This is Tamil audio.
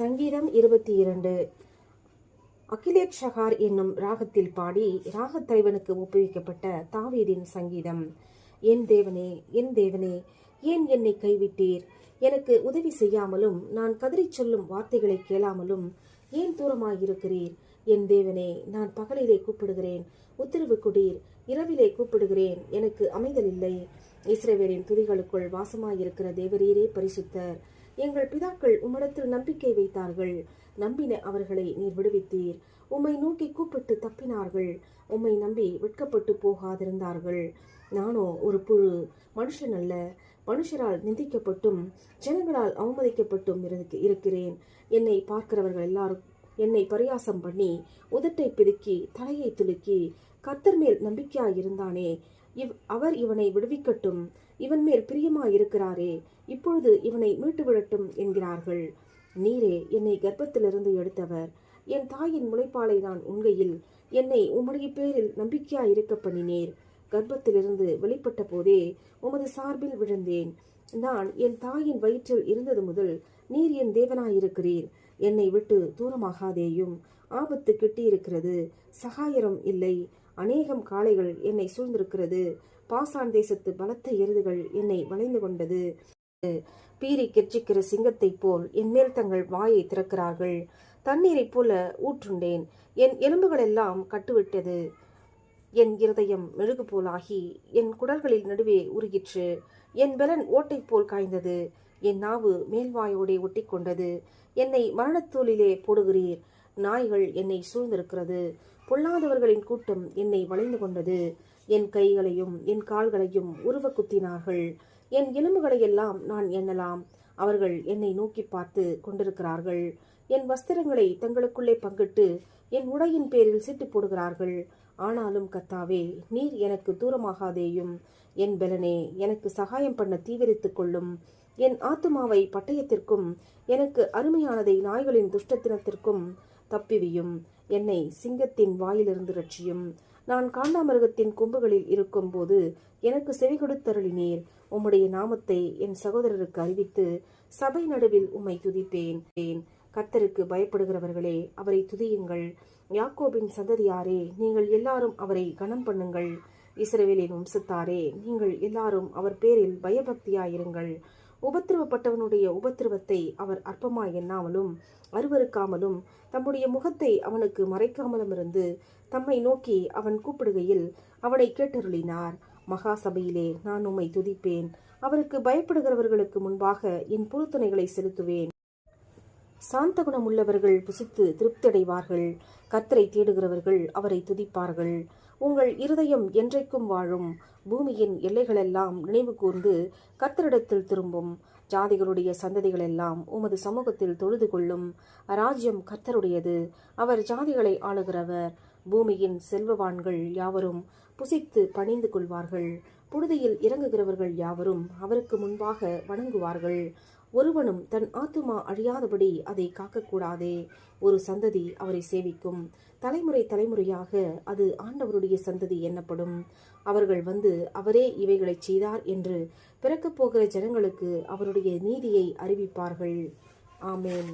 சங்கீதம் 22. அகிலேட் ஷகார் என்னும் ராகத்தில் பாடி ராகத்தலைவனுக்கு ஒப்புவிக்கப்பட்ட தாவீதின் சங்கீதம். என் தேவனே, என் தேவனே, ஏன் என்னை கைவிட்டீர்? எனக்கு உதவி செய்யாமலும் நான் கதறிச் சொல்லும் வார்த்தைகளை கேளாமலும் ஏன் தூரமாயிருக்கிறீர்? என் தேவனே, நான் பகலிலே கூப்பிடுகிறேன், உத்தரவு கொடீர். இரவிலே கூப்பிடுகிறேன், எனக்கு அமைதல் இல்லை. இஸ்ரவேலின் துதிகளுக்குள் வாசமாயிருக்கிற தேவரீரே பரிசுத்தர். எங்கள் பிதாக்கள் உம்மிடத்தில் நம்பிக்கை வைத்தார்கள். நம்பின அவர்களை நீர் விடுவித்தீர். உம்மை நோக்கி கூப்பிட்டு தப்பினார்கள். உம்மை நம்பி வெட்கப்பட்டு போகாதிருந்தார்கள். நானோ ஒரு புழு, மனுஷன் அல்ல. மனுஷரால் நிந்திக்கப்பட்டும் ஜனங்களால் அவமதிக்கப்பட்டும் இருக்கிறேன். என்னை பார்க்கிறவர்கள் எல்லாரும் என்னை பரியாசம் பண்ணி உதட்டை பிதுக்கி தலையை துலுக்கி, கர்த்தர் மேல் நம்பிக்கையாயிருந்தானே, அவர் இவனை விடுவிக்கட்டும், இவன் மேல் பிரியமாயிருக்கிறாரே, இப்பொழுது இவனை மீட்டு விடட்டும் என்கிறார்கள். நீரே என்னை கர்ப்பத்திலிருந்து எடுத்தவர். என் தாயின் முளைப்பாலை நான் உண்கையில் என்னை உம்முடைய பேரில் நம்பிக்கையாயிருக்க பண்ணினீர். கர்ப்பத்திலிருந்து வெளிப்பட்ட போதே உமது சார்பில் விழுந்தேன். நான் என் தாயின் வயிற்றில் இருந்தது முதல் நீர் என் தேவனாயிருக்கிறீர். என்னை விட்டு தூரமாகாதேயும். ஆபத்து கிட்டியிருக்கிறது, சகாயரம் இல்லை. அநேகம் காளைகள் என்னை சூழ்ந்திருக்கிறது. பாசான் தேசத்து பலத்த எருதுகள் என்னை வளைந்து கொண்டது. பீறி கெர்ச்சிக்கிற சிங்கத்தைப் போல் என் மேல் தங்கள் வாயை திறக்கிறார்கள். தண்ணீரைப் போல ஊற்றுண்டேன். என் எலும்புகளெல்லாம் கட்டுவிட்டது. என் இருதயம் மெழுகு போலாகி என் குடல்களில் நடுவே உருகிற்று. என் பலன் ஓட்டை போல் காய்ந்தது. என் நாவு மேல்வாயோடே ஒட்டி கொண்டது. என்னை மரணத்தூளிலே போடுகிறீர். நாய்கள் என்னை சூழ்ந்திருக்கிறது. பொல்லாதவர்களின் கூட்டம் என்னை வளைந்து கொண்டது. என் கைகளையும் என் கால்களையும் உருவ குத்தினார்கள். என் எலும்புகளையெல்லாம் நான் எண்ணலாம். அவர்கள் என்னை நோக்கி பார்த்து கொண்டிருக்கிறார்கள். என் வஸ்திரங்களை தங்களுக்குள்ளே பங்கிட்டு என் உடையின் பேரில் சீட்டு போடுகிறார்கள். ஆனாலும் கர்த்தாவே, நீர் எனக்கு தூரமாகாதேயும். என் பெலனே, எனக்கு சகாயம் பண்ண தீவிரித்துக் கொள்ளும். என் ஆத்துமாவை பட்டயத்திற்கும் எனக்கு அருமையானதை நாய்களின் துஷ்டத்தினத்திற்கும் தப்பிவியும். என்னை சிங்கத்தின் வாயிலிருந்து ரட்சியும். நான் காண்டாமிருகத்தின் கொம்புகளில் இருக்கும் போது எனக்கு செவி கொடுத்தருளினீர். உம்முடைய நாமத்தை என் சகோதரருக்கு அறிவித்து சபை நடுவில் உம்மை துதிப்பேன். கர்த்தருக்கு பயப்படுகிறவர்களே, அவரை துதியுங்கள். யாக்கோபின் சந்ததியாரே, நீங்கள் எல்லாரும் அவரை கனம் பண்ணுங்கள். இஸ்ரவேலின் வம்சத்தாரே, நீங்கள் எல்லாரும் அவர் பேரில் பயபக்தியாயிருங்கள். உபத்திரவப்பட்டவனுடைய உபத்திரவத்தை அவர் அற்பமாய் எண்ணாமலும் அருவருக்காமலும் தம்முடைய முகத்தை அவனுக்கு மறைக்காமலும் இருந்து தம்மை நோக்கி அவன் கூப்பிடுகையில் அவனை கேட்டருளினார். மகா சபையிலே நான் உம்மை துதிப்பேன். அவருக்கு பயப்படுகிறவர்களுக்கு முன்பாக என் பொருத்தனைகளை செலுத்துவேன். சாந்த குணம் உள்ளவர்கள் புசித்து திருப்தியடைவார்கள். கர்த்தரை தேடுகிறவர்கள் அவரை துதிப்பார்கள். உங்கள் இருதயம் என்றைக்கும் வாழும். பூமியின் எல்லைகளெல்லாம் நினைவு கூர்ந்து கர்த்தரிடத்தில் திரும்பும். ஜாதிகளுடைய சந்ததிகளெல்லாம் உமது சமூகத்தில் தொழுது கொள்ளும். ராஜ்யம் கர்த்தருடையது. அவர் ஜாதிகளை ஆளுகிறவர். பூமியின் செல்வவான்கள் யாவரும் புசித்து பணிந்து கொள்வார்கள். புழுதியில் இறங்குகிறவர்கள் யாவரும் அவருக்கு முன்பாக வணங்குவார்கள். ஒருவனும் தன் ஆத்துமா அழியாதபடி அதை காக்கக்கூடாதே. ஒரு சந்ததி அவரை சேவிக்கும். தலைமுறை தலைமுறையாக அது ஆண்டவருடைய சந்ததி எண்ணப்படும். அவர்கள் வந்து அவரே இவைகளை செய்தார் என்று பிறக்கப் போகிற ஜனங்களுக்கு அவருடைய நீதியை அறிவிப்பார்கள். ஆமேன்.